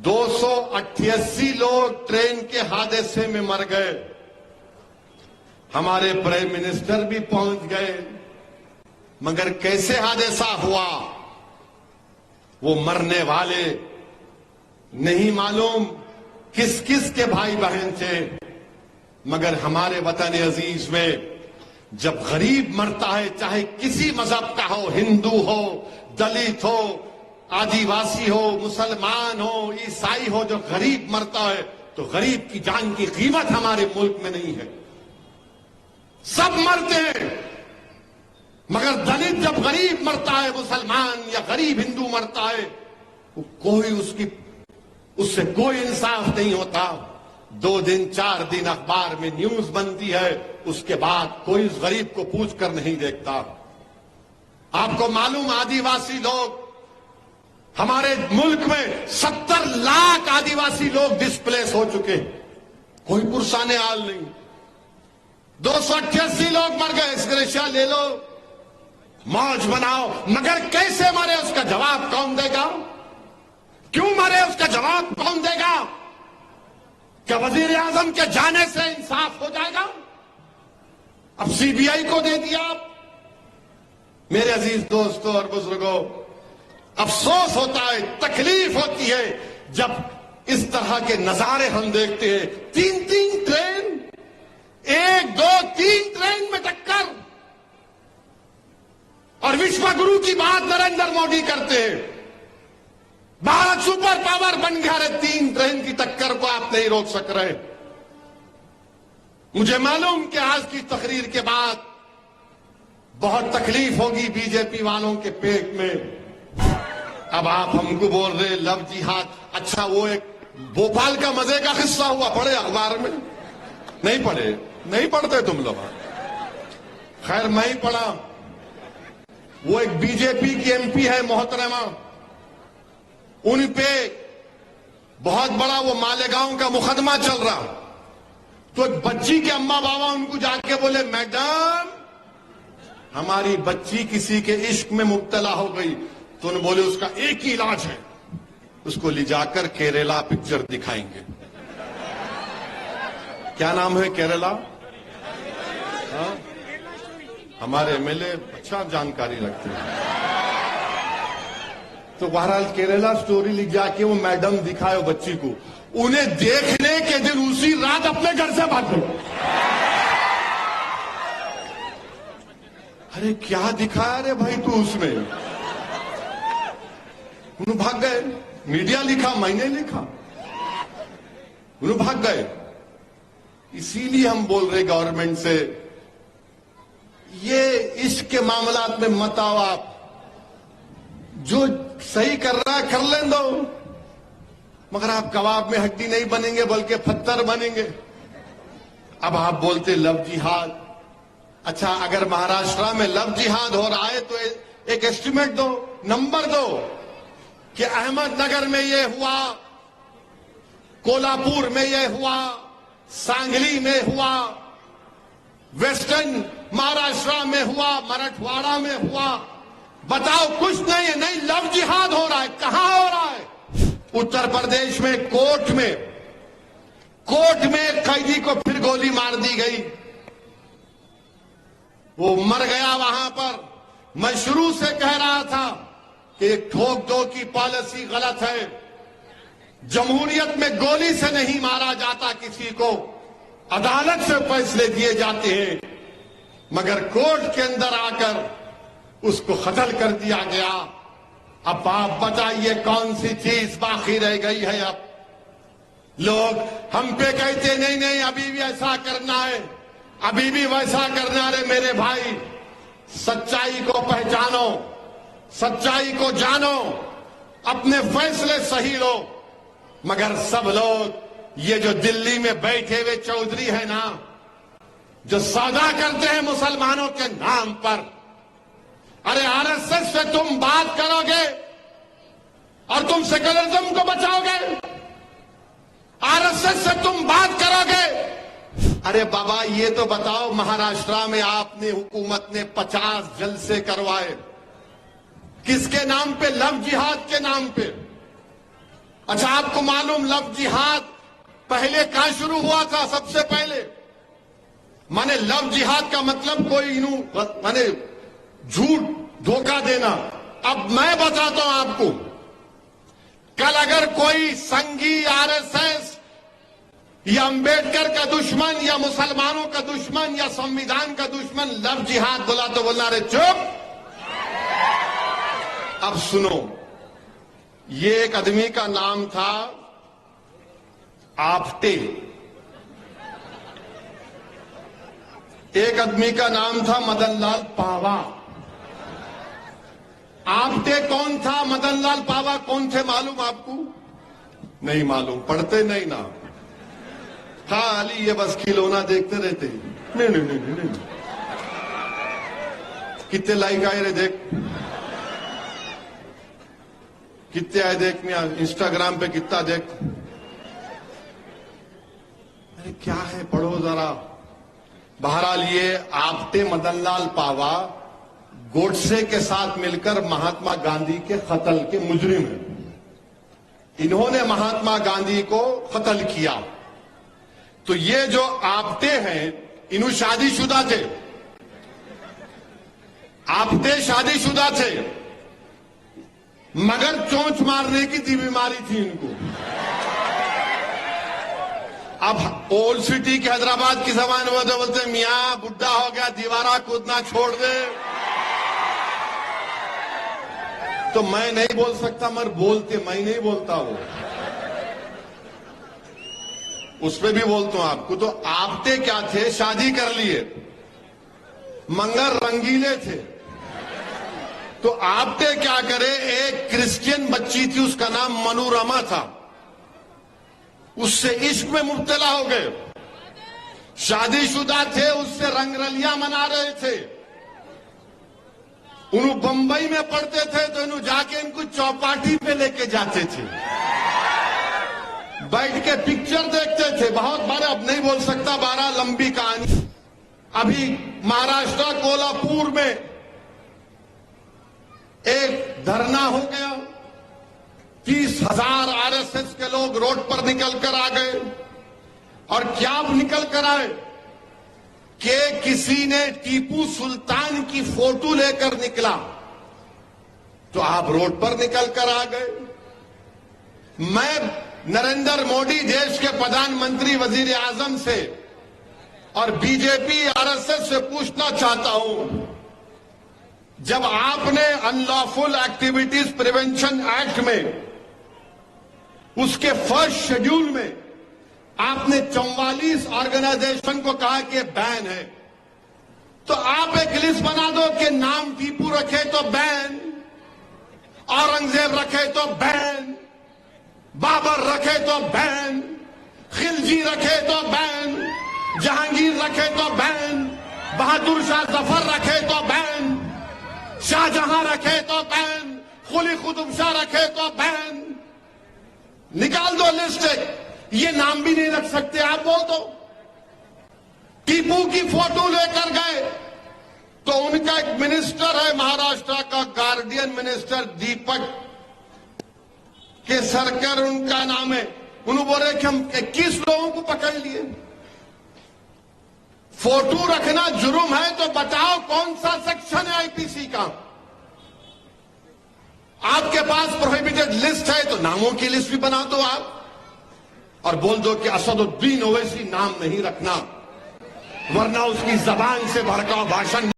288 लोग ट्रेन के हादसे में मर गए। हमारे प्राइम मिनिस्टर भी पहुंच गए, मगर कैसे हादसा हुआ वो मरने वाले नहीं मालूम किस किस के भाई बहन थे। मगर हमारे वतन अजीज में जब गरीब मरता है, चाहे किसी मजहब का हो, हिंदू हो, दलित हो, आदिवासी हो, मुसलमान हो, ईसाई हो, जो गरीब मरता है तो गरीब की जान की कीमत हमारे मुल्क में नहीं है। सब मरते हैं, मगर दलित जब गरीब मरता है, मुसलमान या गरीब हिंदू मरता है, कोई उससे कोई इंसाफ नहीं होता। 2 दिन 4 दिन अखबार में न्यूज बनती है, उसके बाद कोई उस गरीब को पूछ कर नहीं देखता। आपको मालूम, आदिवासी लोग हमारे मुल्क में 70 लाख आदिवासी लोग डिस्प्लेस हो चुके, कोई पुरसाने हाल नहीं। 288 लोग मर गए, इसका ले लो, मौज बनाओ, मगर कैसे मरे उसका जवाब कौन देगा? क्यों मरे उसका जवाब कौन देगा? क्या वजीर आजम के जाने से इंसाफ हो जाएगा? अब सीबीआई को दे दिया आप। मेरे अजीज दोस्तों और बुजुर्गों, अफसोस होता है, तकलीफ होती है जब इस तरह के नजारे हम देखते हैं। 3 ट्रेन, 1, 2, 3 ट्रेन में टक्कर, और विश्व गुरु की बात नरेंद्र मोदी करते हैं। भारत सुपर पावर बन गया है, 3 ट्रेन की टक्कर को आप नहीं रोक सक रहे। मुझे मालूम कि आज की तकरीर के बाद बहुत तकलीफ होगी बीजेपी वालों के पेट में। अब आप हमको बोल रहे लव जिहाद। अच्छा, वो एक भोपाल का मजे का किस्सा हुआ, पढ़े अखबार में? नहीं पढ़े? नहीं पढ़ते तुम लोग? खैर मैं ही पढ़ा। वो एक बीजेपी की एमपी है मोहतरमा, उन पे बहुत बड़ा वो मालेगांव का मुकदमा चल रहा। तो एक बच्ची के अम्मा बाबा उनको जाके बोले, मैडम हमारी बच्ची किसी के इश्क में मुब्तला हो गई। तो उन्होंने बोले उसका एक ही इलाज है, उसको ले जाकर केरला पिक्चर दिखाएंगे। क्या नाम है केरला? हाँ? हमारे एमएलए अच्छा जानकारी रखते हैं। तो बहरहाल केरला स्टोरी लिख जाके वो मैडम दिखाए बच्ची को, उन्हें देखने के दिन उसी रात अपने घर से भाग गए। अरे क्या दिखाया रे भाई तू उसमें? उन्हें भाग गए। मीडिया लिखा, मैंने लिखा, उन्हें भाग गए। इसीलिए हम बोल रहे गवर्नमेंट से, ये इसके मामलात में मत आओ आप। जो सही कर रहा है कर लें दो, मगर आप कबाब में हड्डी नहीं बनेंगे बल्कि पत्थर बनेंगे। अब आप बोलते लव जिहाद। अच्छा, अगर महाराष्ट्र में लव जिहाद हो रहा है तो एक एस्टिमेट दो, नंबर दो कि अहमदनगर में ये हुआ, कोल्हापुर में ये हुआ, सांगली में हुआ, वेस्टर्न महाराष्ट्र में हुआ, मराठवाड़ा में हुआ। बताओ, कुछ नहीं है। नहीं, लव जिहाद हो रहा है। कहां हो रहा है? उत्तर प्रदेश में कोर्ट में एक कैदी को फिर गोली मार दी गई, वो मर गया वहां पर। मैं शुरू से कह रहा था कि एक ठोक दो की पॉलिसी गलत है। जमहूरियत में गोली से नहीं मारा जाता किसी को, अदालत से फैसले दिए जाते हैं। मगर कोर्ट के अंदर आकर उसको कत्ल कर दिया गया। अब आप बताइए कौन सी चीज बाकी रह गई है? अब लोग हम पे कहते नहीं नहीं अभी भी ऐसा करना है, अभी भी वैसा करना है। मेरे भाई, सच्चाई को पहचानो, सच्चाई को जानो, अपने फैसले सही लो। मगर सब लोग ये जो दिल्ली में बैठे हुए चौधरी है ना, जो सौदा करते हैं मुसलमानों के नाम पर, अरे आरएसएस से तुम बात करोगे और तुम सेकुलरिज्म को बचाओगे? आरएसएस से तुम बात करोगे? अरे बाबा, ये तो बताओ, महाराष्ट्र में आपने, हुकूमत ने 50 जलसे करवाए, किसके नाम पे? लव जिहाद के नाम पे। अच्छा, आपको मालूम लव जिहाद पहले कहां शुरू हुआ था? सबसे पहले माने लव जिहाद का मतलब कोई माने झूठ धोखा देना। अब मैं बताता हूं आपको, कल अगर कोई संघी आरएसएस या अंबेडकर का दुश्मन या मुसलमानों का दुश्मन या संविधान का दुश्मन लव जिहाद बोला तो बोलना रे चुप। अब सुनो, ये एक आदमी का नाम था आपटे, एक आदमी का नाम था मदनलाल पावा। आपटे कौन था, मदनलाल पावा कौन थे मालूम आपको? नहीं मालूम, पढ़ते नहीं ना, खाली ये बस खिलौना देखते रहते। नहीं नहीं नहीं नहीं, नहीं। कितने लाइक आए रे देख, कितने आए देख, इंस्टाग्राम पे कितना देख। अरे क्या है, पढ़ो जरा। बहरहाल ये आपटे मदनलाल पावा गोडसे के साथ मिलकर महात्मा गांधी के कत्ल के मुजरिम हैं। इन्होंने महात्मा गांधी को कत्ल किया। तो ये जो आपटे हैं, इन्हों शादीशुदा थे, आपटे शादीशुदा थे, मगर चोंच मारने की बीमारी थी इनको। अब ओल्ड सिटी के हैदराबाद की जबान में तो बोलते मियां बुढ़ा हो गया, दीवारा कूदना छोड़ दे। तो मैं नहीं बोल सकता, मगर बोलते, मैं नहीं बोलता वो, उसमें भी बोलता हूं आपको। तो आपटे क्या थे, शादी कर लिए, मंगर रंगीले थे। तो आपटे क्या करे, एक क्रिश्चियन बच्ची थी, उसका नाम मनोरमा था, उससे इश्क में मुब्तला हो गए। शादीशुदा थे, उससे रंगरलियां मना रहे थे। उन्होंने बंबई में पढ़ते थे, तो इन्हों जाके इनको चौपाटी पे लेके जाते थे, बैठ के पिक्चर देखते थे। बहुत बार, अब नहीं बोल सकता, 12 लंबी कहानी। अभी महाराष्ट्र कोल्हापुर में एक धरना हो गया, 30,000 आरएसएस के लोग रोड पर निकल कर आ गए। और क्या निकल कर आए कि किसी ने टीपू सुल्तान की फोटो लेकर निकला, तो आप रोड पर निकल कर आ गए। मैं नरेंद्र मोदी देश के प्रधानमंत्री, वजीर आजम से और बीजेपी आरएसएस से पूछना चाहता हूं, जब आपने अनलॉफुल एक्टिविटीज प्रिवेंशन एक्ट में, उसके फर्स्ट शेड्यूल में आपने 44 ऑर्गेनाइजेशन को कहा कि बैन है, तो आप एक लिस्ट बना दो कि नाम टीपू रखे तो बैन, औरंगजेब रखे तो बैन, बाबर रखे तो बैन, खिलजी रखे तो बैन, जहांगीर रखे तो बैन, बहादुर शाह जफर रखे तो बैन, शाहजहां रखे तो बैन, कुली कुतुब शाह रखे तो बैन। निकाल दो लिस्ट एक, ये नाम भी नहीं रख सकते आप, बोल दो। टीपू की फोटो लेकर गए, तो उनका एक मिनिस्टर है महाराष्ट्र का, गार्डियन मिनिस्टर दीपक केसरकर उनका नाम है। उन्होंने बोले कि हम 21 लोगों को पकड़ लिए। फोटो रखना जुर्म है, तो बताओ कौन सा सेक्शन है आईपीसी का? आपके पास प्रोहिबिटेड लिस्ट है, तो नामों की लिस्ट भी बना दो आप, और बोल दो कि असदुद्दीन ओवैसी नाम नहीं रखना, वरना उसकी जबान से भड़काऊ भाषण